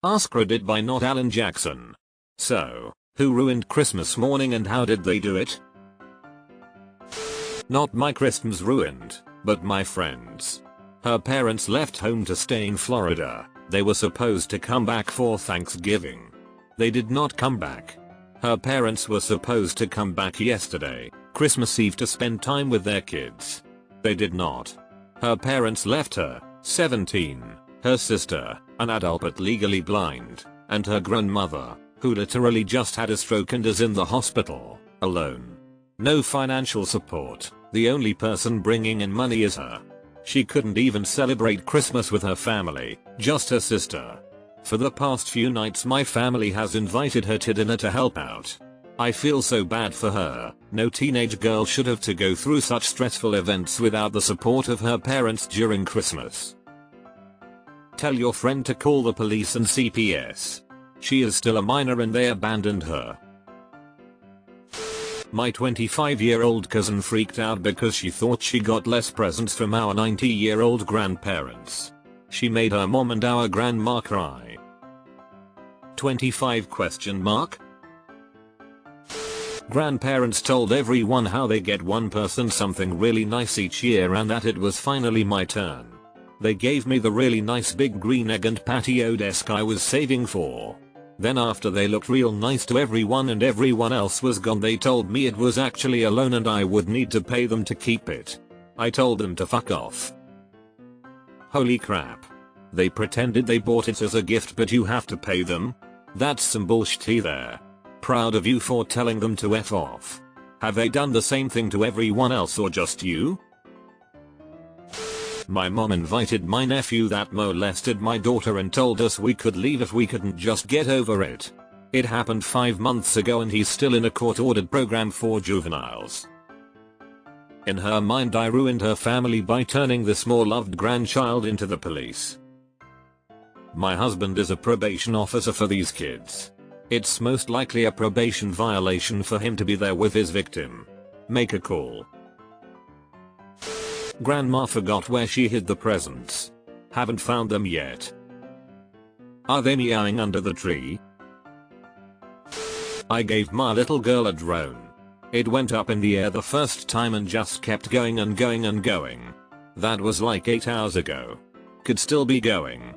AskReddit by not Alan Jackson. So, who ruined Christmas morning and how did they do it? Not my Christmas ruined, but my friend's. Her parents left home to stay in Florida. They were supposed to come back for Thanksgiving. They did not come back. Her parents were supposed to come back yesterday, Christmas Eve, to spend time with their kids. They did not. Her parents left her, 17, her sister, an adult but legally blind, and her grandmother, who literally just had a stroke and is in the hospital, alone. No financial support, the only person bringing in money is her. She couldn't even celebrate Christmas with her family, just her sister. For the past few nights my family has invited her to dinner to help out. I feel so bad for her. No teenage girl should have to go through such stressful events without the support of her parents during Christmas. Tell your friend to call the police and CPS. She is still a minor and they abandoned her. My 25-year-old cousin freaked out because she thought she got less presents from our 90-year-old grandparents. She made her mom and our grandma cry. 25 ? Grandparents told everyone how they get one person something really nice each year and that it was finally my turn. They gave me the really nice big green egg and patio desk I was saving for. Then after they looked real nice to everyone and everyone else was gone, they told me it was actually a loan and I would need to pay them to keep it. I told them to fuck off. Holy crap. They pretended they bought it as a gift but you have to pay them? That's some bullshit there. Proud of you for telling them to F off. Have they done the same thing to everyone else or just you? My mom invited my nephew that molested my daughter and told us we could leave if we couldn't just get over it. It happened 5 months ago and he's still in a court-ordered program for juveniles. In her mind I ruined her family by turning this more loved grandchild into the police. My husband is a probation officer for these kids. It's most likely a probation violation for him to be there with his victim. Make a call. Grandma forgot where she hid the presents. Haven't found them yet. Are they meowing under the tree? I gave my little girl a drone. It went up in the air the first time and just kept going and going and going. That was like 8 hours ago. Could still be going.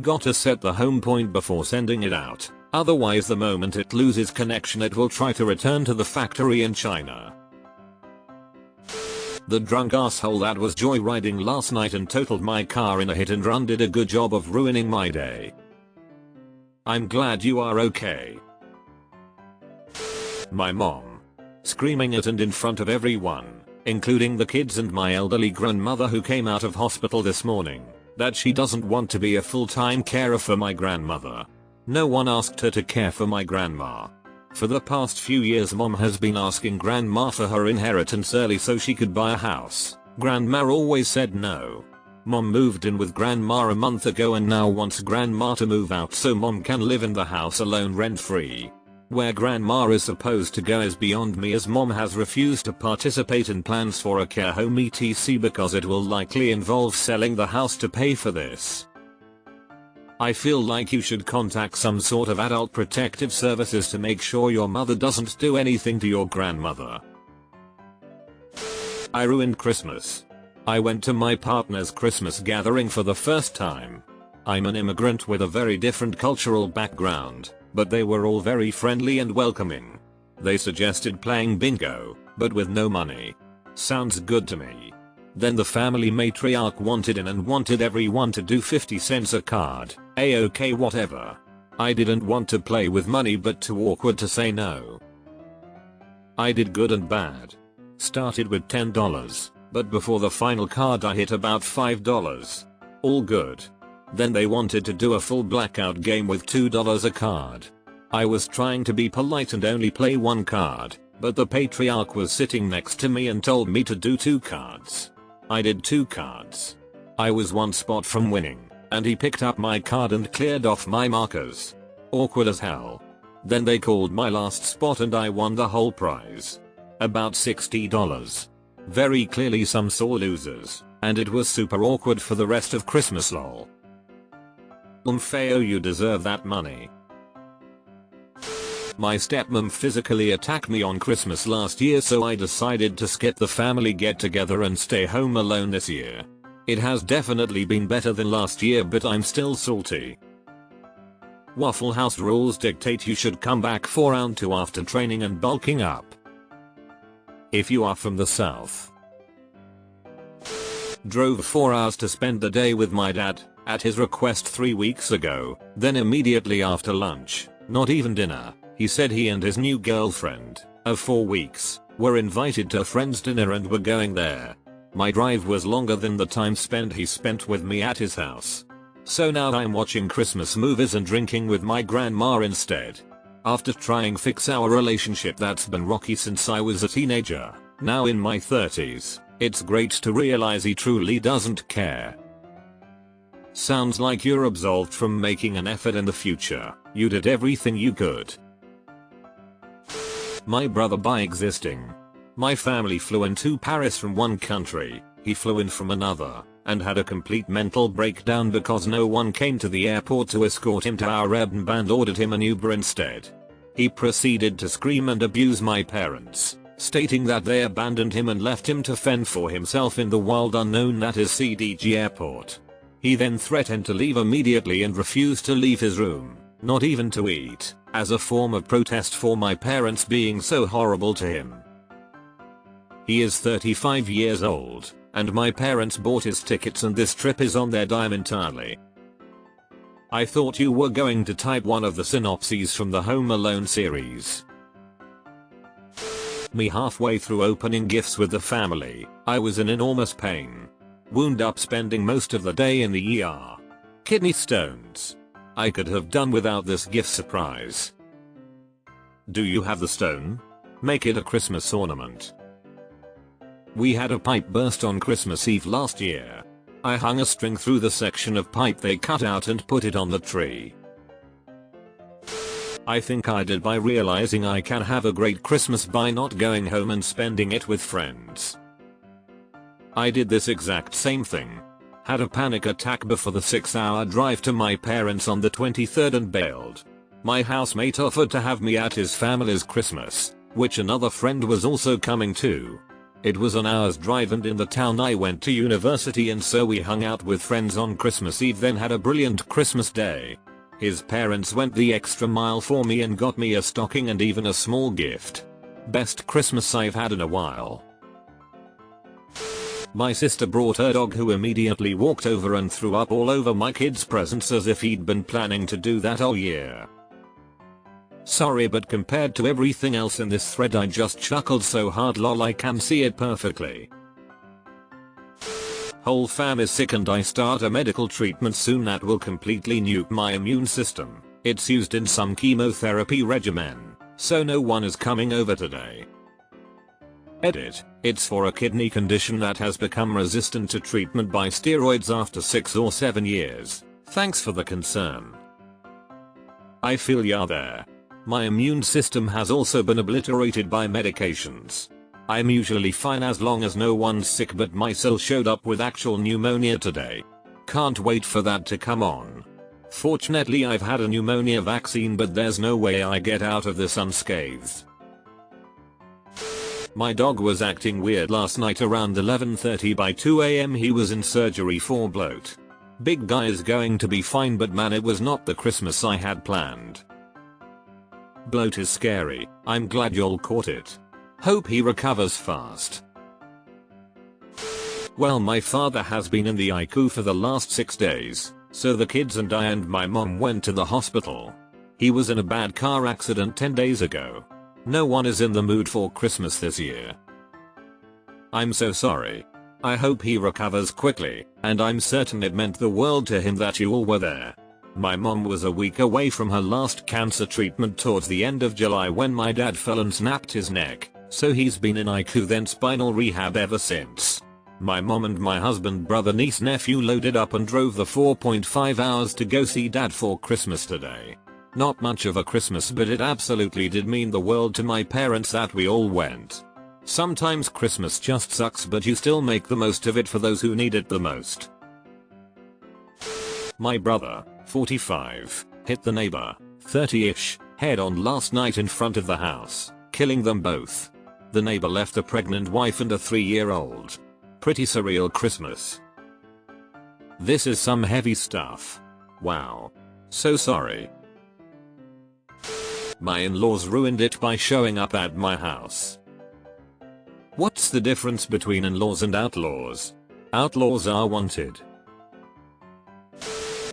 Gotta set the home point before sending it out, otherwise the moment it loses connection it will try to return to the factory in China. The drunk asshole that was joyriding last night and totaled my car in a hit and run did a good job of ruining my day. I'm glad you are okay. My mom. Screaming at and in front of everyone, including the kids and my elderly grandmother who came out of hospital this morning, that she doesn't want to be a full-time carer for my grandmother. No one asked her to care for my grandma. For the past few years mom has been asking grandma for her inheritance early so she could buy a house. Grandma always said no. Mom moved in with grandma a month ago and now wants grandma to move out so mom can live in the house alone rent-free. Where grandma is supposed to go is beyond me as mom has refused to participate in plans for a care home etc because it will likely involve selling the house to pay for this. I feel like you should contact some sort of adult protective services to make sure your mother doesn't do anything to your grandmother. I ruined Christmas. I went to my partner's Christmas gathering for the first time. I'm an immigrant with a very different cultural background, but they were all very friendly and welcoming. They suggested playing bingo, but with no money. Sounds good to me. Then the family matriarch wanted in and wanted everyone to do 50 cents a card. A-okay whatever. I didn't want to play with money but too awkward to say no. I did good and bad. Started with $10, but before the final card I hit about $5. All good. Then they wanted to do a full blackout game with $2 a card. I was trying to be polite and only play one card, but the patriarch was sitting next to me and told me to do 2 cards. I did 2 cards. I was 1 spot from winning, and he picked up my card and cleared off my markers. Awkward as hell. Then they called my last spot and I won the whole prize. About $60. Very clearly some sore losers, and it was super awkward for the rest of Christmas lol. Feo, you deserve that money. My stepmom physically attacked me on Christmas last year, so I decided to skip the family get together and stay home alone this year. It has definitely been better than last year, but I'm still salty. Waffle House rules dictate you should come back for round 2 after training and bulking up. If you are from the south. Drove 4 hours to spend the day with my dad, at his request 3 weeks ago, then immediately after lunch, not even dinner, he said he and his new girlfriend, of 4 weeks, were invited to a friend's dinner and were going there. My drive was longer than the time he spent with me at his house. So now I'm watching Christmas movies and drinking with my grandma instead. After trying fix our relationship that's been rocky since I was a teenager, now in my 30s, it's great to realize he truly doesn't care. Sounds like you're absolved from making an effort in the future. You did everything you could. My brother by existing. My family flew into Paris from one country, he flew in from another, and had a complete mental breakdown because no one came to the airport to escort him to our Rebben band, ordered him an Uber instead. He proceeded to scream and abuse my parents, stating that they abandoned him and left him to fend for himself in the wild unknown at his CDG airport. He then threatened to leave immediately and refused to leave his room, not even to eat, as a form of protest for my parents being so horrible to him. He is 35 years old, and my parents bought his tickets and this trip is on their dime entirely. I thought you were going to type one of the synopses from the Home Alone series. Me halfway through opening gifts with the family, I was in enormous pain. Wound up spending most of the day in the ER. Kidney stones. I could have done without this gift surprise. Do you have the stone? Make it a Christmas ornament. We had a pipe burst on Christmas Eve last year. I hung a string through the section of pipe they cut out and put it on the tree. I think I did by realizing I can have a great Christmas by not going home and spending it with friends. I did this exact same thing. Had a panic attack before the 6-hour drive to my parents on the 23rd and bailed. My housemate offered to have me at his family's Christmas, which another friend was also coming to. It was an hour's drive and in the town I went to university, and so we hung out with friends on Christmas Eve, then had a brilliant Christmas day. His parents went the extra mile for me and got me a stocking and even a small gift. Best Christmas I've had in a while. My sister brought her dog, who immediately walked over and threw up all over my kids' presents as if he'd been planning to do that all year. Sorry, but compared to everything else in this thread I just chuckled so hard, lol, I can see it perfectly. Whole fam is sick and I start a medical treatment soon that will completely nuke my immune system. It's used in some chemotherapy regimen, so no one is coming over today. Edit. It's for a kidney condition that has become resistant to treatment by steroids after 6 or 7 years. Thanks for the concern. I feel ya there. My immune system has also been obliterated by medications. I'm usually fine as long as no one's sick, but my cell showed up with actual pneumonia today. Can't wait for that to come on. Fortunately I've had a pneumonia vaccine, but there's no way I get out of this unscathed. My dog was acting weird last night around 11:30. By 2 AM he was in surgery for bloat. Big guy is going to be fine, but man, it was not the Christmas I had planned. Bloat is scary. I'm glad y'all caught it. Hope he recovers fast. Well, my father has been in the ICU for the last 6 days, so the kids and I and my mom went to the hospital. He was in a bad car accident 10 days ago. No one is in the mood for Christmas this year. I'm so sorry. I hope he recovers quickly, and I'm certain it meant the world to him that you all were there. My mom was a week away from her last cancer treatment towards the end of July when my dad fell and snapped his neck, so he's been in ICU then spinal rehab ever since. My mom and my husband, brother, niece, nephew loaded up and drove the 4.5 hours to go see dad for Christmas today. Not much of a Christmas, but it absolutely did mean the world to my parents that we all went. Sometimes Christmas just sucks, but you still make the most of it for those who need it the most. My brother, 45. Hit the neighbor, 30-ish, head on last night in front of the house, killing them both. The neighbor left a pregnant wife and a 3-year-old. Pretty surreal Christmas. This is some heavy stuff. Wow. So sorry. My in-laws ruined it by showing up at my house. What's the difference between in-laws and outlaws? Outlaws are wanted.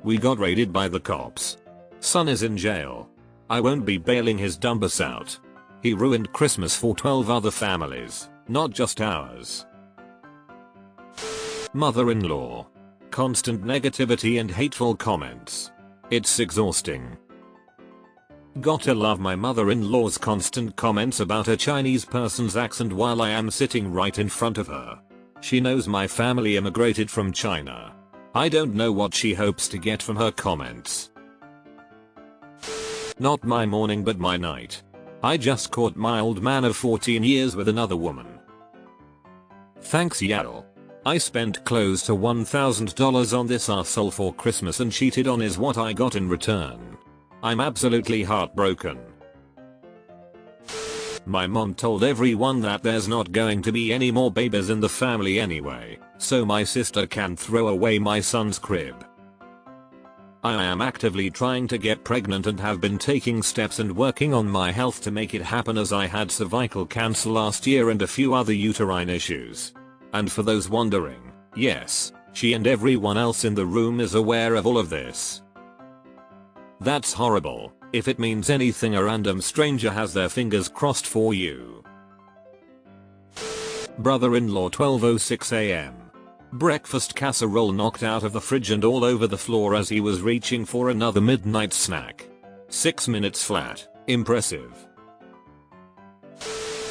We got raided by the cops. Son is in jail. I won't be bailing his dumbass out. He ruined Christmas for 12 other families, not just ours. Mother-in-law. Constant negativity and hateful comments. It's exhausting. Gotta love my mother-in-law's constant comments about a Chinese person's accent while I am sitting right in front of her. She knows my family immigrated from China. I don't know what she hopes to get from her comments. Not my morning but my night. I just caught my old man of 14 years with another woman. Thanks Yael. I spent close to $1,000 on this arsehole for Christmas and cheated on is what I got in return. I'm absolutely heartbroken. My mom told everyone that there's not going to be any more babies in the family anyway, so my sister can throw away my son's crib. I am actively trying to get pregnant and have been taking steps and working on my health to make it happen as I had cervical cancer last year and a few other uterine issues. And for those wondering, yes, she and everyone else in the room is aware of all of this. That's horrible. If it means anything, a random stranger has their fingers crossed for you. Brother-in-law 12:06 am. Breakfast casserole knocked out of the fridge and all over the floor as he was reaching for another midnight snack. 6 minutes flat. Impressive.